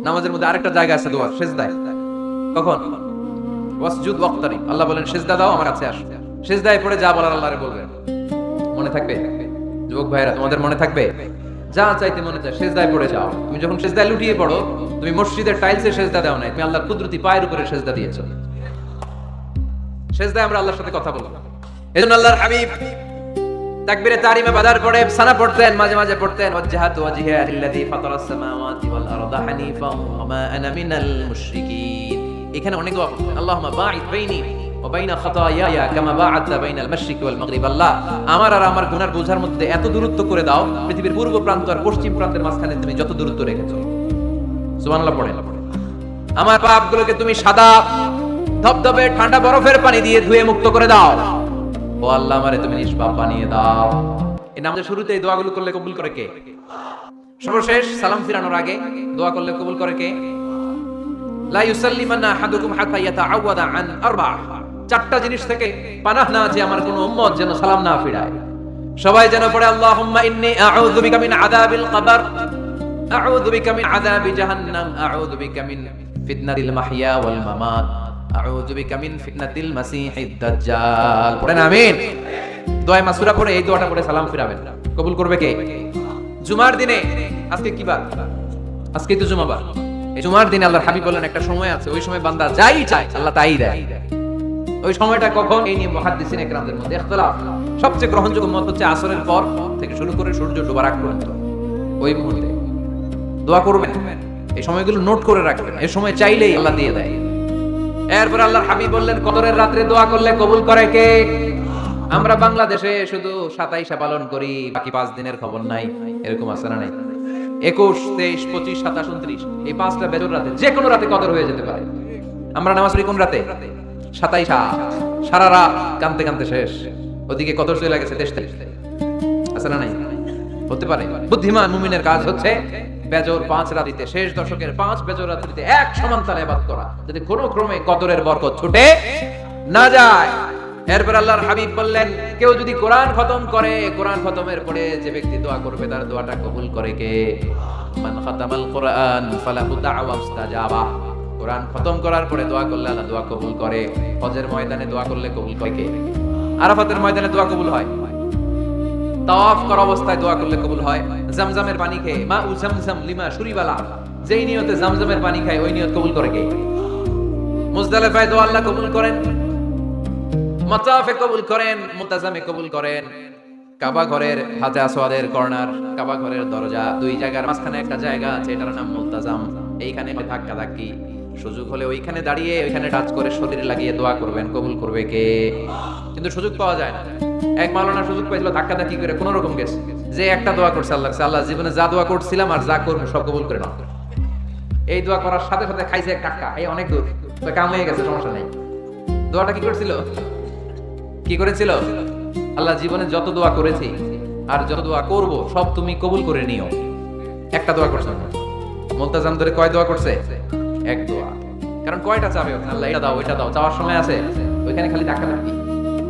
নামাজের মধ্যে আরেকটা জায়গা আছে দোয়া, সিজদায়। কখন? ওয়াসজুদ ওয়াক্তারি, আল্লাহ বলেন সিজদা দাও, আমার কাছে আসো। সিজদায় পড়ে যা বলার আল্লাহরে বলবেন। মনে থাকবে? যুবক ভাইরা, তোমাদের মনে থাকবে? যা চাইতে মনে চায় সিজদায় পড়ে যাও। তুমি যখন সিজদায় লুটিয়ে পড়ো, তুমি মসজিদের টাইলসে সিজদা দাও নাই, তুমি আল্লাহর কুদরতি পায়ের উপরে সিজদা দিয়েছো। সিজদায় আমরা আল্লাহর সাথে কথা বলবো। এজন্য আল্লাহর হাবিব তাকবীরে তাহরিমে বাদার পড়ে সানা পড়তেন, মাঝে মাঝে পড়তেন ওয়াজহাতু ওয়াজহিয়া লিল্লাযী ফাতারাস সামাওয়াতি ওয়াল আরদা হানিফান ওয়া মা আনা মিনাল মুশরিকিন। এখানে অনেক দোয়া পড়তেন। আল্লাহুম্মা বাঈদ বাইনি ওয়া বাইনা খাতায়ায়া কামা বাআদতা বাইনাল মাশরিকি ওয়াল মাগরিব। আল্লাহ, আমার আর আমার গুনার বোঝার মধ্যে এত দূরত্ব করে দাও, পৃথিবীর পূর্ব প্রান্ত আর পশ্চিম প্রান্তের মাঝখানে তুমি যত দূরত্ব রেখেছো। সুবহানাল্লাহ পড়েন। আমার পাপগুলোকে তুমি সাদা ধবধবে ঠান্ডা বরফের পানি দিয়ে ধুয়ে মুক্ত করে দাও। ও আল্লাহ, আমারে তুমি নিষ্পাপ বানিয়ে দাও। এই নামাজের শুরুতে এই দোয়াগুলো করলে কবুল করে কে? সর্বশেষ সালাম ফিরানোর আগে দোয়া করলে কবুল করে কে? লা ইউসাল্লিমান্না আহাদুকুম হাত্তা ইয়াতাআওয়াদা আন আরবা। চারটা জিনিস থেকে পানাহ না যে আমার কোন উম্মত যেন সালাম না ফিরায়। সবাই যেন পড়ে আল্লাহুম্মা ইন্নী আউযু বিকা মিন আযাবিল কবর, আউযু বিকা মিন আযাবি জাহান্নাম, আউযু বিকা মিন ফিতনাতিল মাহইয়া ওয়াল মামাত, আউযু বিকা মিন ফিতনাতিল মাসিহিদ দাজ্জাল। পড়েন আমিন। দোয়া মাসুরা পড়ে এই দোয়াটা পড়ে সালাম ফিরাবেন। কবুল করবে কে? জুমার দিনে, আজকে কি বার? আজকে তো জুমাবার। এই জুমার দিনে আল্লাহর হাবিব বলেন একটা সময় আছে, ওই সময় বান্দা যাই চায় আল্লাহ তাই দেয়। ওই সময়টা কখন? এই নিয়ে মুহাদ্দিসিন ইকরামদের মধ্যে ইখতিলাফ। সবচেয়ে গ্রহণযোগ্য মত হচ্ছে আসরের পর থেকে শুরু করে সূর্য ডোবার আগ পর্যন্ত। ওই মুহূর্তে দোয়া করবেন, এই সময়গুলো নোট করে রাখবেন। এই সময় চাইলেই আল্লাহ দিয়ে দেয়। এরপর আল্লাহর হাবিব বললেন কদরের রাত্রে দোয়া করলে কবুল করে কে? আমরা বাংলাদেশে শুধু 27 পালন করি, বাকি 5 দিনের খবর নাই। এরকম আছে না নাই? 21, 23, 25, 27, 29 এই 5টা বেজর রাতে যে কোনো রাতে কদর হয়ে যেতে পারে। আমরা নামাজ পড়ি কোন রাতে? 27। সারা রাত কানতে কানতে শেষ, ওদিকে কদর চলে গেছে 23 আছে না নাই? হতে পারে। বুদ্ধিমান মুমিনের কাজ হচ্ছে বেজর 5 রাতিতে, শেষ দশকের 5 বেজর রাতিতে এক সমান তালে ইবাদত করা, যদি কোনো ক্রমে কদরের বরকত ছুটে না যায়। এরপর আল্লাহর হাবিব বললেন কেউ যদি কোরআন খতম করে, কোরআন খতমের পরে যে ব্যক্তি দোয়া করবে তার দোয়াটা কবুল করে কে? মান খাতামাল কোরআন ফালাহু দা'ওয়া মুস্তাজাবা। কোরআন খতম করার পরে দোয়া করলে আল্লাহ দোয়া কবুল করে। হজের ময়দানে দোয়া করলে কবুল করে কে? আরাফাতের ময়দানে দোয়া কবুল হয়। তাওয়াফ করা অবস্থায় দোয়া করলে কবুল হয়। জামজামের পানি খেয়ে মা উ জামজাম লিমা শুরিবালা, যেই নিয়তে জামজামের পানি খায় ওই নিয়ত কবুল করে কে? মুজদালিফায় দোয়া আল্লাহ কবুল করেন, মাতাফে কবুল করেন, মুতাজামে কবুল করেন। কাবা ঘরের হাজে আসওয়াদের কর্নার, কাবা ঘরের দরজা, দুই জায়গার মাঝখানে একটা জায়গা আছে, এটার নাম মুলতাজাম। এইখানে ধাক্কা ধাক্কি, সুযোগ হলে ওইখানে দাঁড়িয়ে ওইখানে টাচ করে শরীরে লাগিয়ে দোয়া করবেন, কবুল করবে কে? কিন্তু সুযোগ পাওয়া যায় না। এক মাওলানা সুযোগ পাইছিল ধাক্কা ধাক্কি করে কোন রকম গেছে, যে একটা দোয়া করছে আল্লাহ, আল্লাহ জীবনে যা দোয়া করছিলাম আর যা করবো সব কবুল করে নাও। এই দোয়া করার সাথে সাথে খাইছে এক টাকা, এই অনেক দূর, তো কাম হয়ে গেছে, সমস্যা নেই। দোয়াটা কি করছিল? কি করেছিল? আল্লাহ জীবনে যত দোয়া করেছি আর যত দোয়া করব সব তুমি কবুল করে নিও। একটা দোয়া করছে না। মুলতাজাম ধরে কয় দোয়া করছে? এক দোয়া। কারণ কয়টা চাবে ওখানে? আল্লাহ এটা দাও ওইটা দাও, চাওয়ার সময় আছে ওইখানে খালি টাকা থাকি।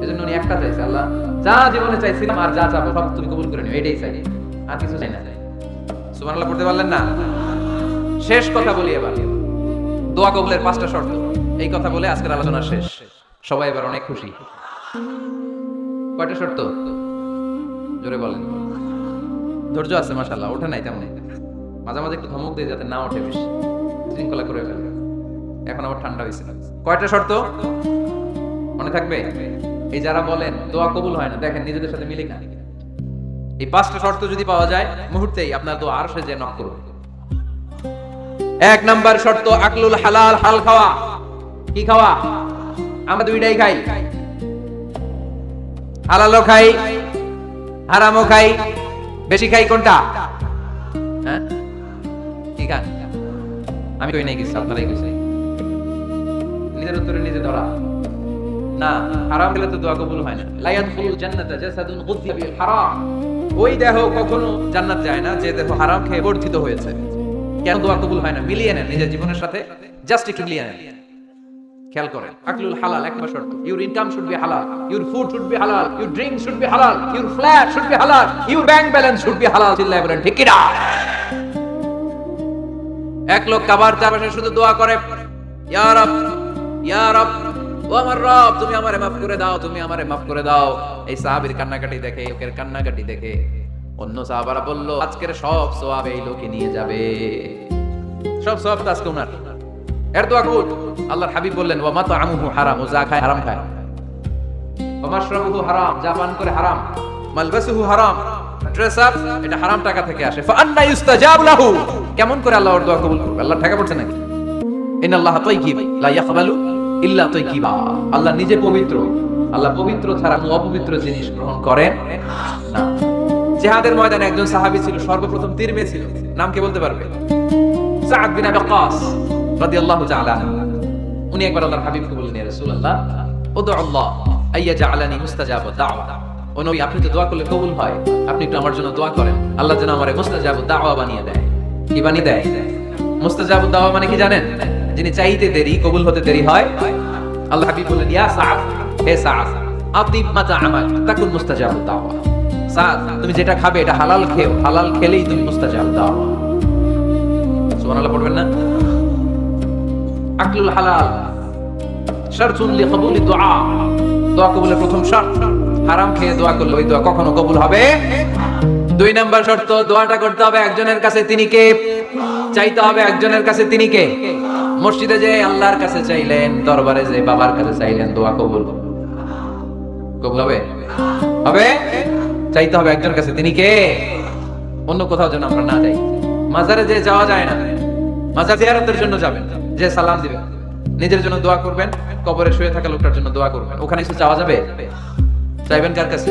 এজন্য উনি একটা চাইছে, আল্লাহ যা জীবনে চাইছিলাম আর যা চাবো সব তুমি কবুল করে নিও, এটাই চাই, আর কিছু চাই না। সুবহানাল্লাহ পড়তে পারলেন না? শেষ কথা বলি এবার, দোয়া কবুলের 5টা শর্ত। এই কথা বলে আজকের আলোচনা শেষ। সবাই এবার অনেক খুশি। কয়টা শর্ত? জোরে বলেন। ধৈর্য আছে মাশাআল্লাহ, ওঠে নাই তেমন। মাঝে মাঝে একটু ধমক দিয়ে যাতে না ওঠে, বেশি শৃঙ্খলা করে ফেলে। এখন আবার ঠান্ডা হয়েছে। কয়টা শর্ত মনে থাকবে? এই যারা বলেন দোয়া কবুল হয় না, দেখেন নিজেদের সাথে মিলে না। এই 5টা শর্ত যদি পাওয়া যায় মুহূর্তেই আপনার দোয়া আরশে যে নক করবে। 1 নাম্বার শর্ত আকলুল হালাল, হাল খাওয়া। কি খাওয়া? আমরা দুইটাই খাই, হালালও খাই হারামও খাই। বেশি খাই কোনটা? হ্যাঁ কি খান? আমি কই নাই কিছু, আপনারাই কইছে। নিজের উত্তরে নিজে ধরা না। হারাম খেলে তো দোয়া কবুল হয় না। লা ইয়াদখুলুল জান্নাতা জাসাদুন গুযিয়া বিল হারাম। ওই দেহ কখনো জান্নাত যায় না যে দেহ হারাম খেয়ে বর্ধিত হয়েছে। কেন দোয়া কবুল হয় না? মিলিয়ে নেন নিজের জীবনের সাথে, জাস্ট একটু মিলিয়ে নেন। খেয়াল করেন, আকলুল হালাল এক নম্বর শর্ত। ইউর ইনকাম শুড বি হালাল, ইউর ফুড শুড বি হালাল, ইউর ড্রিঙ্ক শুড বি হালাল, ইউর ফ্ল্যাট শুড বি হালাল, your bank balance should be হালাল। চিল্লায় বলেন ঠিক কি না? এক লোক কাবার চারপাশে শুধু দোয়া করে, ইয়া রব, ইয়া রব, ও আমার রব, তুমি আমারে মাফ করে দাও, তুমি আমারে মাফ করে দাও। এই সাহাবীর কান্নাকাটি দেখে, লোকের কান্নাকাটি দেখে অন্য সাহাবারা বলল, আজকের সব সওয়াব এই লোকে নিয়ে যাবে, সব সওয়াব তো আজকে উনার। এর দোয়া কবুল। আল্লাহর হাবিব বললেন, ওয়া মাতআমুহু হারাম, ও যা খায় হারাম খায়, ওয়া মাশরাবুহু হারাম, যা পান করে হারাম, মালবাসুহু হারাম, ড্রেস আপ এটা হারাম টাকা থেকে আসে। ফাআন্না ইউস্তাজাব লাহু, কেমন করে আল্লাহ ওর দোয়া কবুল করবে? আল্লাহ টাকা পড়ছে নাকি? ইন্নাল্লাহা তাইয়্যিব লা ইয়াকবালু ইল্লা তাইয়্যিবা, আল্লাহ নিজে পবিত্র, আল্লাহ পবিত্র ছাড়া অপবিত্র জিনিস গ্রহণ করেন না। জিহাদের ময়দানে একজন সাহাবী ছিল, সর্বপ্রথম তীর মেরেছিল, নাম কে বলতে পারবে? সাদ বিন আবি ওয়াক্কাস রাদিয়াল্লাহু তাআলা। উনি একবার আল্লাহর হাবিবকে বললেন, ইয়া রাসূলুল্লাহ, উদউ আল্লাহ আইয়াজআলানি মুস্তাজাব দাওয়া, ও নবী আপনি তো দোয়া করলে কবুল হয়, আপনি একটু আমার জন্য দোয়া করেন, আল্লাহ যেন আমারে মুস্তাজাব দাওয়া বানিয়ে দেয়। কি বানিয়ে দেয়? মুস্তাজাব দাওয়া মানে কি জানেন? যিনি চাইতে দেরি কবুল হতে দেরি হয়। আল্লাহ হাবিব বললেন, ইয়া সাদ, হে সাদ, আতিব মাতআমাক তাকুন মুস্তাজাব দাওয়া। সাদ, তুমি যেটা খাবে এটা হালাল খেও, হালাল খেলেই তুমি মুস্তাজাব দাওয়া। সুবহানাল্লাহ পড়বেন না? আকলুল হালাল শারতুন লিকবুলি দুআ, দোয়া কবুলের প্রথম শর্ত। হারাম খেয়ে দোয়া করলে ওই দোয়া কখনো কবুল হবে। 2 নাম্বার শর্ত, দোয়াটা করতে হবে একজনের কাছে, তিনি কে? চাইতে হবে একজনের কাছে, তিনি কে? মসজিদে যে আল্লাহর কাছে চাইলেন, দরবারে যে বাবার কাছে চাইলেন, দোয়া কবুল কবুল হবে? হবে। চাইতে হবে একজনের কাছে, তিনি কে? অন্য কোথাও যেন আমরা না যাই। মাজারে যে যাওয়া যায় না, মাজার জিয়ারতের জন্য যাবেন, যে সালাম দিবেন, নিজের জন্য দোয়া করবেন, কবরে শুয়ে থাকা লোকটার জন্য দোয়া করবেন, ওখানে কিছু চাওয়া যাবে? চাইবেন কার কাছে?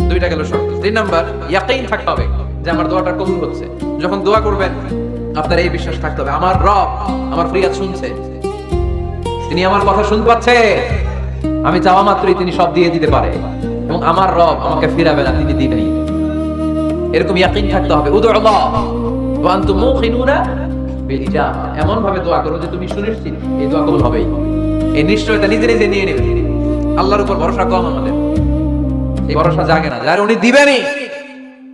2টা গেল শর্ত। 3 নাম্বার, ইয়াকিন থাকতে হবে যে আমার দোয়াটা কবুল হচ্ছে। যখন দোয়া করবেন আপনার এই বিশ্বাস থাকতে হবে, আমার রব আমার ফরিয়াদ শুনছে, তিনি আমার কথা শুনতে পাচ্ছে, আমি চাওয়া মাত্রই তিনি সব দিয়ে দিতে পারে, এবং আমার রব আমাকে ফিরাবে না, তিনি দিবেনই। এরকম ইয়াকিন থাকতে হবে। উদউ আল্লাহ ওয়া আনতুম মুকিনুনা বিল ইজাবা, এমন ভাবে দোয়া করো যে তুমি সুনিশ্চিত এই দোয়া কবুল হবেই। এই নিশ্চয়তা নিজে নিজে নিয়ে নেবে। আল্লাহর উপর ভরসা কম আমাদের, এই ভরসা জাগে না, যার উনি দিবেনই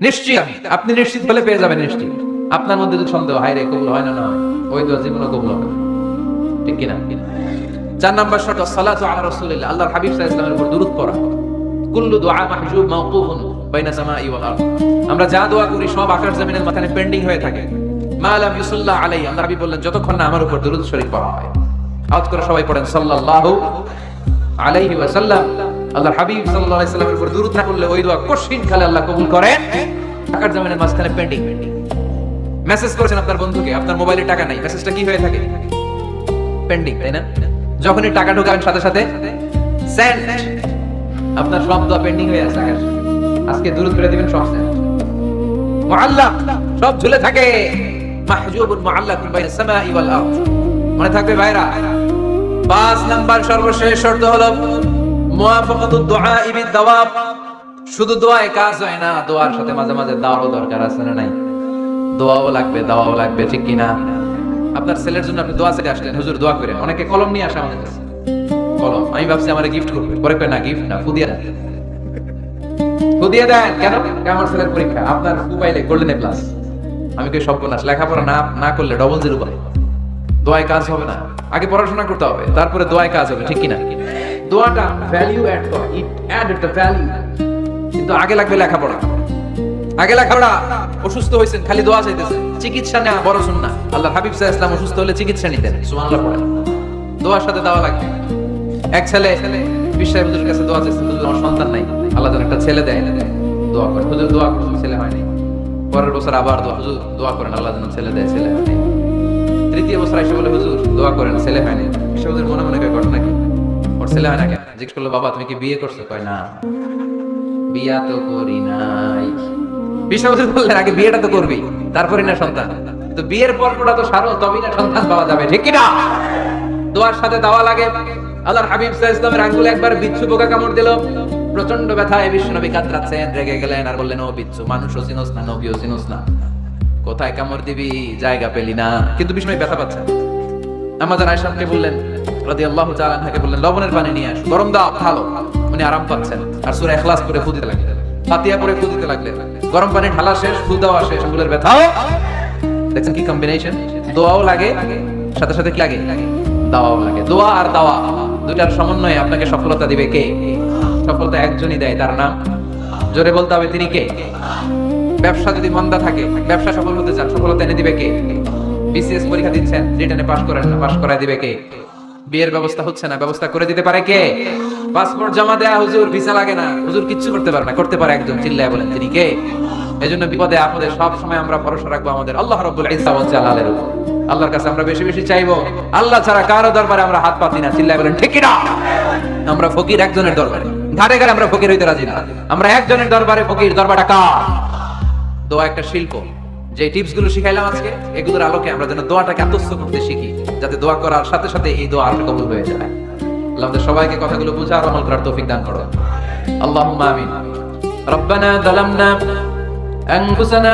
নিশ্চিত। আপনি নিশ্চিত হলে পেয়ে যাবেন নিশ্চিত। আপনার মধ্যে যদি সন্দেহ, হায় রে কবুল হয় না, না হয়, ওই দোয়া জীবনে কবুল হবে, ঠিক কিনা? 4 নাম্বার শর্ত, সালাতু আলা রাসূলিল্লাহ, আল্লাহর হাবিব সাল্লাল্লাহু আলাইহি ওয়াসাল্লামের উপর দুরূদ পড়া। কুল্লু দুআ মাহজুব মাওকুফুন বাইনা সামাই ওয়াল আরদ, আমরা যা দোয়া করি সব আকাশ জমিনের মাঝখানে পেন্ডিং হয়ে থাকে। মা লাম ইউসাল্লা আলাইহি, আল্লাহর হাবিব বললেন যতক্ষণ না আমার উপর দুরূদ শরীফ পড়া হয়। আওয়াজ করে সবাই পড়েন সাল্লাল্লাহু আলাইহি ওয়াসাল্লাম। আল্লাহর হাবিব সাল্লাল্লাহু আলাইহি ওয়াসাল্লামের উপর দুরূদ না পড়লে ওই দোয়া কঠিন কালে আল্লাহ কবুল করেন, আকাশ জমিনের মাঝখানে পেন্ডিং। মেসেজ করেছেন আপনার বন্ধুকে, আপনার মোবাইলে টাকা নাই, মেসেজটা কি হয়ে থাকে? পেন্ডিং, তাই না? যখনই টাকা ঢোকাবেন সাথে সাথে সেন্ড, আপনার সব দোয়া পেন্ডিং হয়ে আছে আকাশ। আজকে দুরূদ করে দিবেন, সব সেন্ড। মুআল্লাক, সব ঝুলে থাকে। মাহজুবুন মুআল্লাকুন বাইনা সামাই ওয়াল আরদ, মনে থাকবে ভাইরা। 5 নাম্বার সর্বশেষ শর্ত হলো মুওয়াফাকাতুদ দুআ বিদ দাওয়াব, শুধু দোয়ায় কাজ হয় না, দোয়ার সাথে মাঝে মাঝে দাওয়ারও দরকার আছে না নাই? দোয়াও লাগবে, দাওয়াও লাগবে, ঠিক কিনা? আপনার ছেলের জন্য আপনি দোয়া চেয়ে আসলেন, হুজুর দোয়া করেন, অনেকে কলম নিয়ে আসে আমাদের কাছে, কলম। আমি ভাবছি আমারে গিফট করবে, পরে কয় না গিফট না, ফুদিয়ে দেন, ফুদিয়ে দেন। কেন? আমার ছেলের পরীক্ষা, আপনার মোবাইলে গোল্ডেন প্লাস। আমি কই সর্বনাশ, লেখাপড়া না করলে ডবল 0 পাই, দোয়ায় কাজ হবে না। আগে পড়াশোনা করতে হবে, তারপরে দোয়ায় কাজ হবে, ঠিক কিনা? দোয়াটা ভ্যালু অ্যাড করে, ইট অ্যাড দ্য ভ্যালু, কিন্তু আগে লাগবে লেখাপড়া। আগে লেখাপড়া। অসুস্থ হয়েছেন, খালি দোয়া চাইতেছেন, চিকিৎসা না বড় সুন্নাহ। আল্লাহর হাবিব সাল্লাল্লাহু আলাইহি ওয়াসাল্লাম অসুস্থ হলে চিকিৎসা নিতেন, সুবহানাল্লাহ পড়েন। দোয়ার সাথে দেওয়া লাগবে। এক ছেলে বিশ্বাস হুজুরের কাছে দোয়া চাইছে, হুজুর আমার সন্তান নাই, আল্লাহ যেন একটা ছেলে দেয়, দোয়া করেন। হুজুর দোয়া করছেন, ছেলে হয় নাই। পরের বছর আবার দোয়া, হুজুর দোয়া করেন আল্লাহ যেন ছেলে দেয়, ছেলে হয় নাই। 3য় বছর এসে বলে, হুজুর দোয়া করেন, ছেলে হয় নাই। বিশ্বাস হুজুর মনে মনে কয়, ঘটনা কি? ওর ছেলে হয় না কেন? জিজ্ঞেস করলো, বাবা তুমি কি বিয়ে করছো? কয় না, বিয়া তো করি নাই। বিশ্বাস হুজুর বললেন, আগে বিয়েটা তো করবি, তারপরে না সন্তান। তো বিয়ের পর্বটা তো সারো, তবেই না সন্তান পাওয়া যাবে, ঠিক কি না? দোয়ার সাথে দেওয়া লাগে। আল্লাহর হাবিব সাল্লাল্লাহু আলাইহি ওয়াসাল্লামের আঙ্গুলে একবার বিচ্ছু পোকা কামড় দিল, প্রচন্ড ব্যথায় বিশ্বনবী কাতরাচ্ছেন, রেগে গেলেন আর বললেন, ও বিচ্ছু, মানুষও চিনোস না, নবীও চিনোস না, কোথায় কামড় দিবি, জায়গা পেলি না। কিন্তু বিষ্ণু ব্যথা পাচ্ছেন। আমাদের আয়েশাকে বললেন রাদিয়াল্লাহু তাআলা আনহাকে বললেন, লবণের পানি নিয়ে আসো, গরম দাও, ভালো। উনি আরাম পাচ্ছেন আর সূরা ইখলাস পড়ে ফু দিতে লাগলেন, ফাতিহা পড়ে ফু দিতে লাগলেন। গরম পানি ঢালা শেষ, ফু দেওয়া শেষ, আঙ্গুলের ব্যথা। দেখছেন কি কম্বিনেশন? দোয়াও লাগে, সাথে সাথে কি লাগে? দাওয়াও লাগে। দোয়া আর দাওয়া দুইটার সমন্বয়ে আপনাকে সফলতা দিবে কে? সফলতা একজনই দেয়, তার নাম জোরে বলতে হবে, তিনি কে? ব্যবসা যদি মন্দা থাকে, ব্যবসা সফল হতে চান, সফলতা এনে দিবে কে? বিসিএস পরীক্ষা দিচ্ছেন, রিটেনে পাস করেন না, পাস করায় দিবে কে? বিয়ের ব্যবস্থা হচ্ছে না, ব্যবস্থা করে দিতে পারে কে? পাসপোর্ট জমা দেয়া হুজুর, ভিসা লাগে না, হুজুর কিচ্ছু করতে পারে না, করতে পারে একজন, চিল্লায় বলেন তিনি কে? এজন্য বিপদে আপদে সব সময় আমরা ভরসা রাখবো আমাদের আল্লাহ রাব্বুল ইজ্জা ওয়াল জালালের উপর। আল্লাহর কাছে আমরা বেশি বেশি চাইবো। আল্লাহ ছাড়া কারো দরবারে আমরা হাত পাতি না, চিল্লায় বলেন ঠিক কি না? আমরা ফকির একজনের দরবারে, ঘাড়ে ঘাড়ে আমরা ফকির হইতে রাজি না। আমরা একজনের দরবারে ফকির, দরবারটা কার? দোয়া একটা শিল্প। যে টিপস গুলো শিখাইলাম আজকে, এগুলোর আলোকে আমরা যেন দোয়াটাকে আত্মস্থ করতে শিখি, যাতে দোয়া করার সাথে সাথে এই দোয়া আল্লাহ কবুল হয়ে যায়। আল্লাহ আমাদের সবাইকে কথাগুলো বুঝা আর আমল করার তৌফিক দান করো। আল্লাহুম্মা আমিন। রব্বানা যালামনা আনফুসানা